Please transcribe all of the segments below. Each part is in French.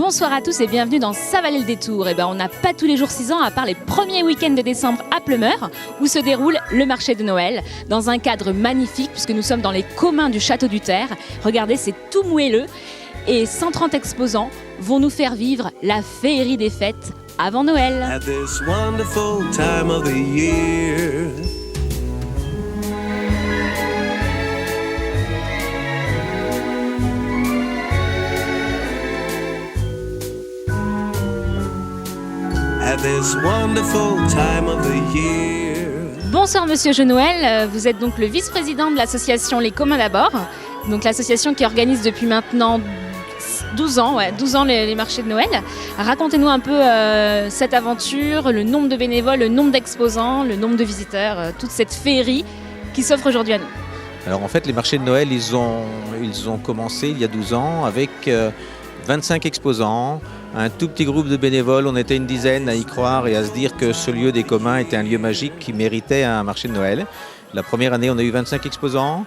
Bonsoir à tous et bienvenue dans Ça valait le détour. On n'a pas tous les jours 6 ans à part les premiers week-ends de décembre à Pleumeur où se déroule le marché de Noël dans un cadre magnifique puisque nous sommes dans les communs du château du Terre. Regardez, c'est tout moelleux et 130 exposants vont nous faire vivre la féerie des fêtes avant Noël. At this wonderful time of the year. At this wonderful time of the year. Bonsoir Monsieur Jenoël, vous êtes donc le vice-président de l'association Les Communs d'abord, donc l'association qui organise depuis maintenant 12 ans les marchés de Noël. Racontez-nous un peu cette aventure, le nombre de bénévoles, le nombre d'exposants, le nombre de visiteurs, toute cette féerie qui s'offre aujourd'hui à nous. Alors en fait, les marchés de Noël, ils ont commencé il y a 12 ans avec 25 exposants, un tout petit groupe de bénévoles. On était une dizaine à y croire et à se dire que ce lieu des communs était un lieu magique qui méritait un marché de Noël. La première année, on a eu 25 exposants.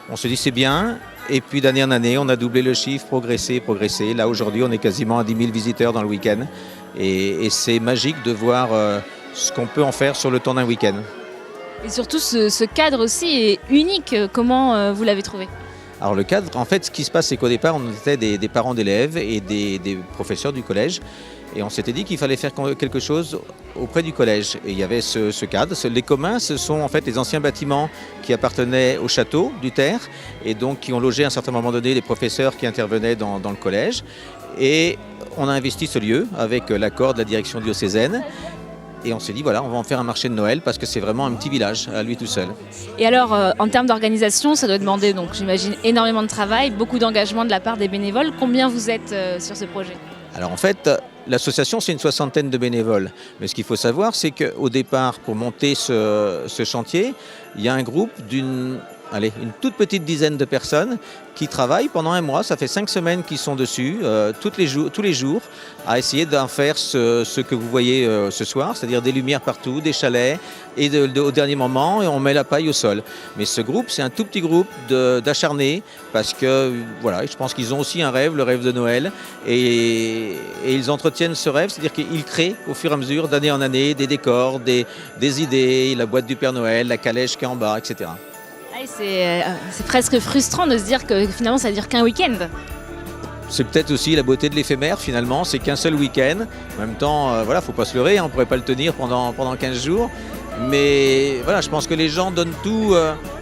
On se dit c'est bien. Et puis d'année en année, on a doublé le chiffre, progressé. Là, aujourd'hui, on est quasiment à 10 000 visiteurs dans le week-end. Et c'est magique de voir ce qu'on peut en faire sur le temps d'un week-end. Et surtout, ce cadre aussi est unique. Comment vous l'avez trouvé ? Alors le cadre, en fait, ce qui se passe, c'est qu'au départ, on était des parents d'élèves et des professeurs du collège. Et on s'était dit qu'il fallait faire quelque chose auprès du collège. Et il y avait ce cadre. Les communs, ce sont en fait les anciens bâtiments qui appartenaient au château du Terre et donc qui ont logé à un certain moment donné les professeurs qui intervenaient dans le collège. Et on a investi ce lieu avec l'accord de la direction diocésaine. Et on s'est dit, voilà, on va en faire un marché de Noël parce que c'est vraiment un petit village à lui tout seul. Et alors, en termes d'organisation, ça doit demander, donc j'imagine, énormément de travail, beaucoup d'engagement de la part des bénévoles. Combien vous êtes sur ce projet ? Alors en fait, l'association, c'est une 60aine de bénévoles. Mais ce qu'il faut savoir, c'est qu'au départ, pour monter ce chantier, il y a un groupe une toute petite dizaine de personnes qui travaillent pendant un mois. Ça fait 5 semaines qu'ils sont dessus, tous les jours, à essayer d'en faire ce que vous voyez ce soir, c'est-à-dire des lumières partout, des chalets, et au dernier moment, on met la paille au sol. Mais ce groupe, c'est un tout petit groupe d'acharnés, parce que voilà, je pense qu'ils ont aussi un rêve, le rêve de Noël, et ils entretiennent ce rêve, c'est-à-dire qu'ils créent au fur et à mesure, d'année en année, des décors, des idées, la boîte du Père Noël, la calèche qui est en bas, etc. C'est presque frustrant de se dire que finalement ça ne dure qu'un week-end. C'est peut-être aussi la beauté de l'éphémère finalement, c'est qu'un seul week-end. En même temps, voilà, faut pas se leurrer, on ne pourrait pas le tenir pendant 15 jours. Mais voilà, je pense que les gens donnent tout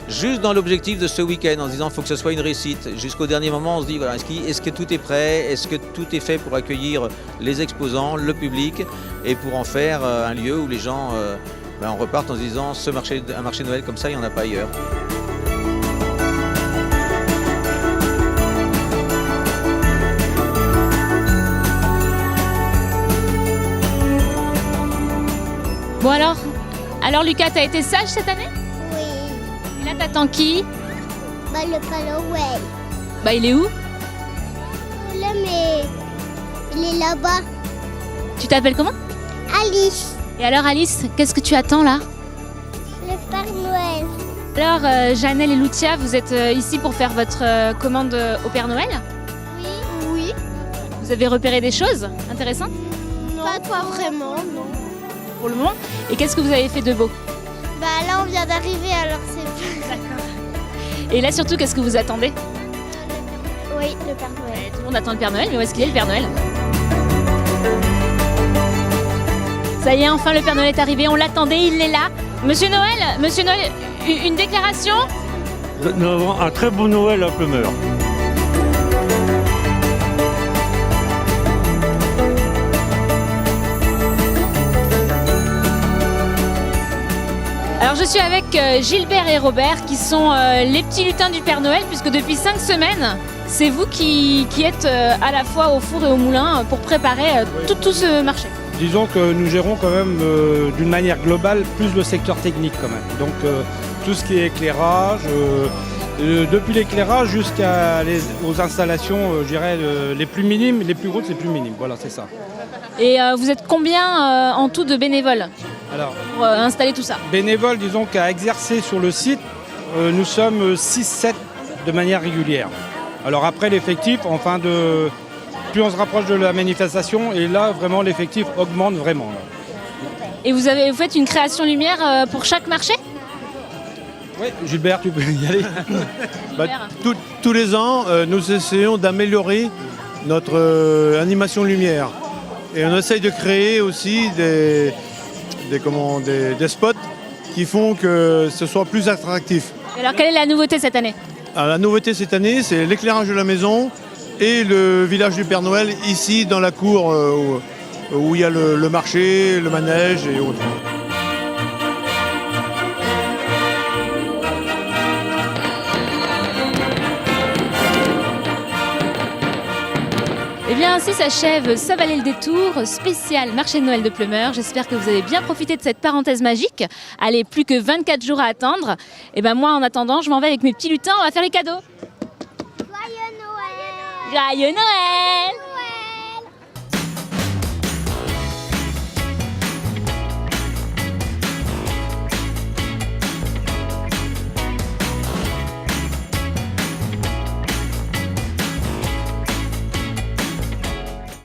juste dans l'objectif de ce week-end en se disant qu'il faut que ce soit une réussite. Jusqu'au dernier moment, on se dit voilà, est-ce que tout est prêt ? Est-ce que tout est fait pour accueillir les exposants, le public et pour en faire un lieu où les gens on repartent en se disant un marché de Noël comme ça, il n'y en a pas ailleurs. Bon alors Lucas, t'as été sage cette année ? Oui, Et là t'attends qui ? le Père Noël. Il est où ? Là, mais il est là-bas. Tu t'appelles comment ? Alice, Et alors Alice, qu'est-ce que tu attends là ? le Père Noël. Alors Janelle et Lucia, vous êtes ici pour faire votre commande au Père Noël ? Oui. Oui. Vous avez repéré des choses intéressantes Non, pas vraiment, non. pour le moment ? Et qu'est-ce que vous avez fait de beau ? Là, on vient d'arriver, alors c'est... D'accord. Et là surtout, qu'est-ce que vous attendez ? Oui, le Père Noël. Tout le monde attend le Père Noël, mais où est-ce qu'il est le Père Noël ? Ça y est, enfin le Père Noël est arrivé, on l'attendait, il est là. Monsieur Noël, une déclaration ? Nous avons un très beau Noël à Pleumeur. Alors je suis avec Gilbert et Robert qui sont les petits lutins du Père Noël puisque depuis 5 semaines, c'est vous qui êtes à la fois au four et au moulin pour préparer tout ce marché. Disons que nous gérons quand même d'une manière globale plus le secteur technique quand même. Donc tout ce qui est éclairage, depuis l'éclairage aux installations, je dirais, les plus minimes, les plus grosses, les plus minimes. Voilà, c'est ça. Et vous êtes combien en tout de bénévoles Alors, pour installer tout ça ? bénévoles, disons qu'à exercer sur le site, nous sommes 6-7 de manière régulière. Alors après l'effectif, en fin de plus on se rapproche de la manifestation, et là, vraiment, l'effectif augmente vraiment. Là. Et vous faites une création lumière pour chaque marché? Oui, Gilbert, tu peux y aller. Tous les ans, nous essayons d'améliorer notre animation lumière. Et on essaye de créer aussi des spots qui font que ce soit plus attractif. Et alors, quelle est la nouveauté cette année? Alors, la nouveauté cette année, c'est l'éclairage de la maison et le village du Père Noël, ici dans la cour où il y a le marché, le manège et autres. Eh bien, ainsi s'achève Ça valait le détour, spécial marché de Noël de Pleumeur. J'espère que vous avez bien profité de cette parenthèse magique. Allez, plus que 24 jours à attendre. Et ben moi, en attendant, je m'en vais avec mes petits lutins, on va faire les cadeaux. Joyeux Noël! Joyeux Noël!